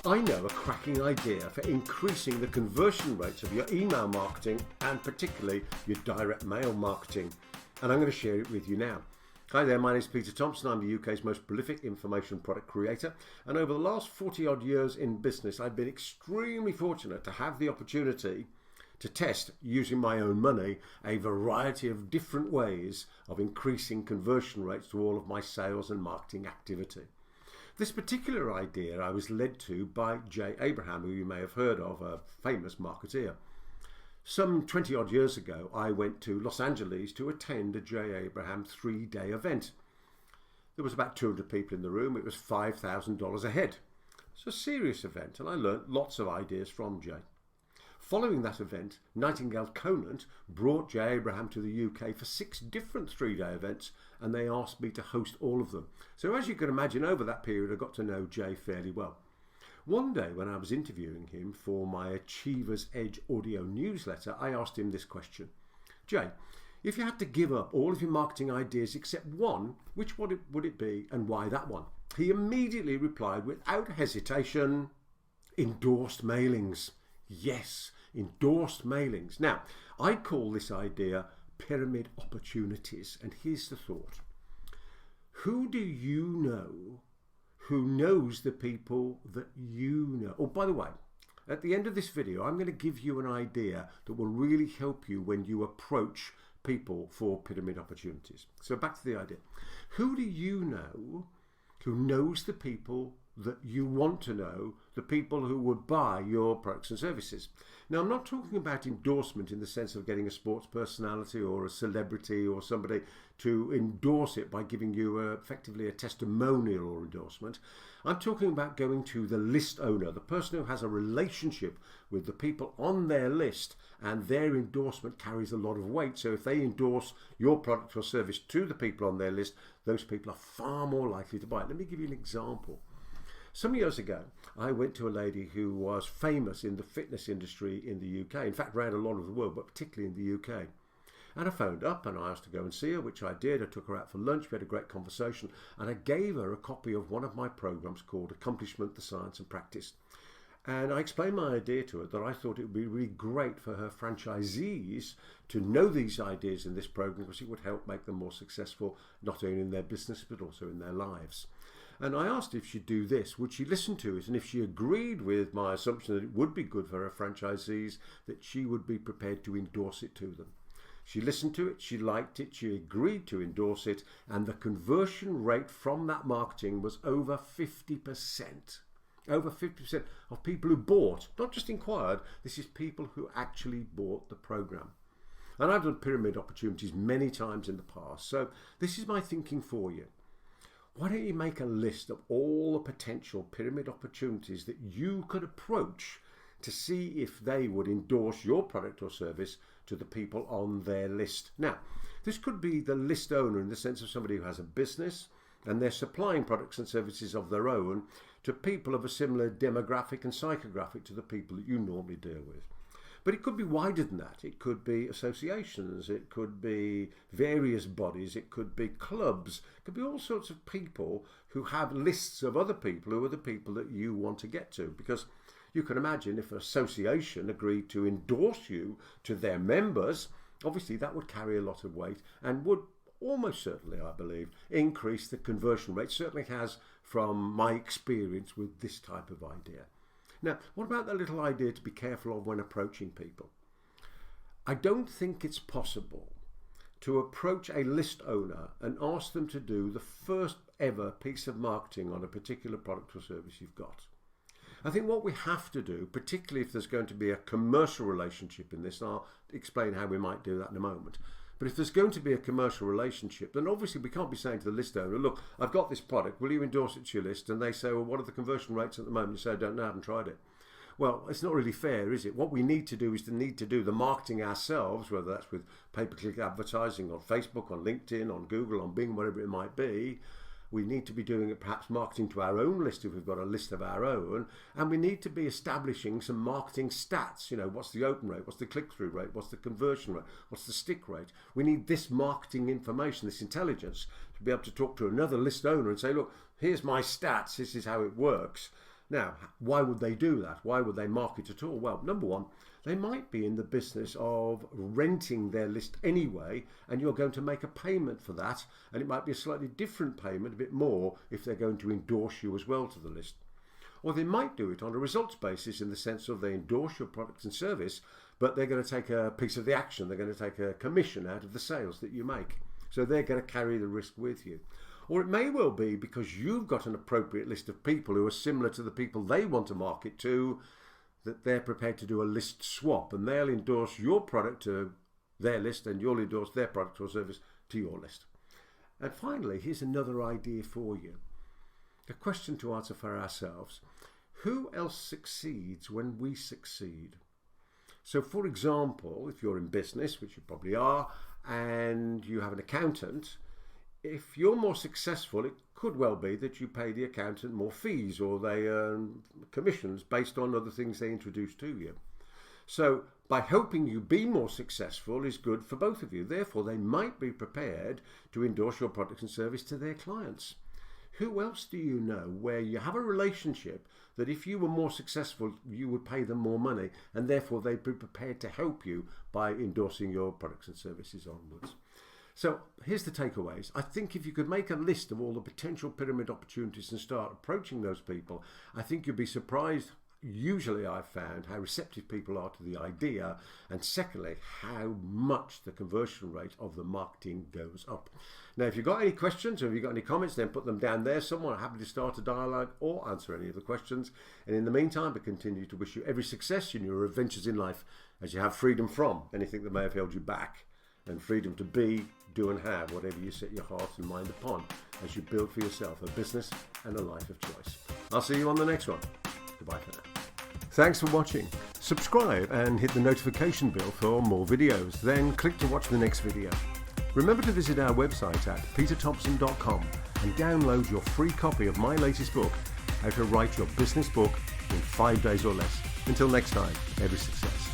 I know a cracking idea for increasing the conversion rates of your email marketing and particularly your direct mail marketing, and I'm going to share it with you now. Hi there, my name is Peter Thomson. I'm the UK's most prolific information product creator, and over the last 40 odd years in business I've been extremely fortunate to have the opportunity to test, using my own money, a variety of different ways of increasing conversion rates to all of my sales and marketing activity. This particular idea I was led to by Jay Abraham, who you may have heard of, a famous marketeer. Some 20 odd years ago, I went to Los Angeles to attend a Jay Abraham 3-day event. There was about 200 people in the room. It was $5,000 a head. It's a serious event, and I learnt lots of ideas from Jay. Following that event, Nightingale Conant brought Jay Abraham to the UK for 6 different 3-day events, and they asked me to host all of them. So as you can imagine, over that period I got to know Jay fairly well. One day when I was interviewing him for my Achievers Edge audio newsletter, I asked him this question. Jay, if you had to give up all of your marketing ideas except one, which would it be and why that one? He immediately replied without hesitation, endorsed mailings. Yes, endorsed mailings. Now, I call this idea pyramid opportunities, and here's the thought. Who do you know who knows the people that you know? Oh, by the way, at the end of this video, I'm going to give you an idea that will really help you when you approach people for pyramid opportunities. So back to the idea. Who do you know who knows the people that you want to know, the people who would buy your products and services? Now, I'm not talking about endorsement in the sense of getting a sports personality or a celebrity or somebody to endorse it by giving you effectively a testimonial or endorsement. I'm talking about going to the list owner, the person who has a relationship with the people on their list, and their endorsement carries a lot of weight. So if they endorse your product or service to the people on their list, those people are far more likely to buy it. Let me give you an example. Some years ago, I went to a lady who was famous in the fitness industry in the UK, in fact around a lot of the world, but particularly in the UK. And I phoned up and I asked to go and see her, which I did. I took her out for lunch, we had a great conversation, and I gave her a copy of one of my programs called Accomplishment, the Science and Practice. And I explained my idea to her that I thought it would be really great for her franchisees to know these ideas in this program because it would help make them more successful, not only in their business, but also in their lives. And I asked if she'd do this, would she listen to it? And if she agreed with my assumption that it would be good for her franchisees, that she would be prepared to endorse it to them. She listened to it, she liked it, she agreed to endorse it, and the conversion rate from that marketing was over 50%. Over 50% of people who bought, not just inquired, this is people who actually bought the program. And I've done pyramid opportunities many times in the past, so this is my thinking for you. Why don't you make a list of all the potential pyramid opportunities that you could approach to see if they would endorse your product or service to the people on their list. Now, this could be the list owner in the sense of somebody who has a business and they're supplying products and services of their own to people of a similar demographic and psychographic to the people that you normally deal with. But it could be wider than that. It could be associations, it could be various bodies, it could be clubs, it could be all sorts of people who have lists of other people who are the people that you want to get to. Because you can imagine if an association agreed to endorse you to their members, obviously that would carry a lot of weight and would almost certainly, I believe, increase the conversion rate. Certainly has from my experience with this type of idea. Now, what about the little idea to be careful of when approaching people? I don't think it's possible to approach a list owner and ask them to do the first ever piece of marketing on a particular product or service you've got. I think what we have to do, particularly if there's going to be a commercial relationship in this, and I'll explain how we might do that in a moment, but if there's going to be a commercial relationship, then obviously we can't be saying to the list owner, look, I've got this product, will you endorse it to your list? And they say, well, what are the conversion rates at the moment? You say, I don't know, I haven't tried it. Well, it's not really fair, is it? What we need to do is to do the marketing ourselves, whether that's with pay-per-click advertising on Facebook, on LinkedIn, on Google, on Bing, whatever it might be. We need to be doing it, perhaps marketing to our own list if we've got a list of our own, and we need to be establishing some marketing stats. You know, what's the open rate, what's the click-through rate, what's the conversion rate, what's the stick rate. We need this marketing information, this intelligence, to be able to talk to another list owner and say, look, here's my stats, this is how it works. Now, why would they do that? Why would they market at all? Well, number one, they might be in the business of renting their list anyway, and you're going to make a payment for that, and it might be a slightly different payment, a bit more, if they're going to endorse you as well to the list. Or they might do it on a results basis in the sense of they endorse your product and service, but they're going to take a piece of the action. They're going to take a commission out of the sales that you make. So they're going to carry the risk with you. Or it may well be because you've got an appropriate list of people who are similar to the people they want to market to, that they're prepared to do a list swap, and they'll endorse your product to their list and you'll endorse their product or service to your list. And finally, here's another idea for you. A question to answer for ourselves. Who else succeeds when we succeed? So for example, if you're in business, which you probably are, and you have an accountant, if you're more successful, it could well be that you pay the accountant more fees, or they earn commissions based on other things they introduce to you. So by helping you be more successful is good for both of you. Therefore, they might be prepared to endorse your product and service to their clients. Who else do you know where you have a relationship that if you were more successful, you would pay them more money, and therefore they'd be prepared to help you by endorsing your products and services onwards? So here's the takeaways. I think if you could make a list of all the potential pyramid opportunities and start approaching those people, I think you'd be surprised. Usually I've found how receptive people are to the idea, and secondly, how much the conversion rate of the marketing goes up. Now, if you've got any questions or if you've got any comments, then put them down there somewhere. I'm happy to start a dialogue or answer any of the questions. And in the meantime, I continue to wish you every success in your adventures in life as you have freedom from anything that may have held you back, and freedom to be, do and have whatever you set your heart and mind upon as you build for yourself a business and a life of choice. I'll see you on the next one. Goodbye for now. Thanks for watching. Subscribe and hit the notification bell for more videos. Then click to watch the next video. Remember to visit our website at peterthomson.com and download your free copy of my latest book, How to Write Your Business Book in 5 Days or Less. Until next time, every success.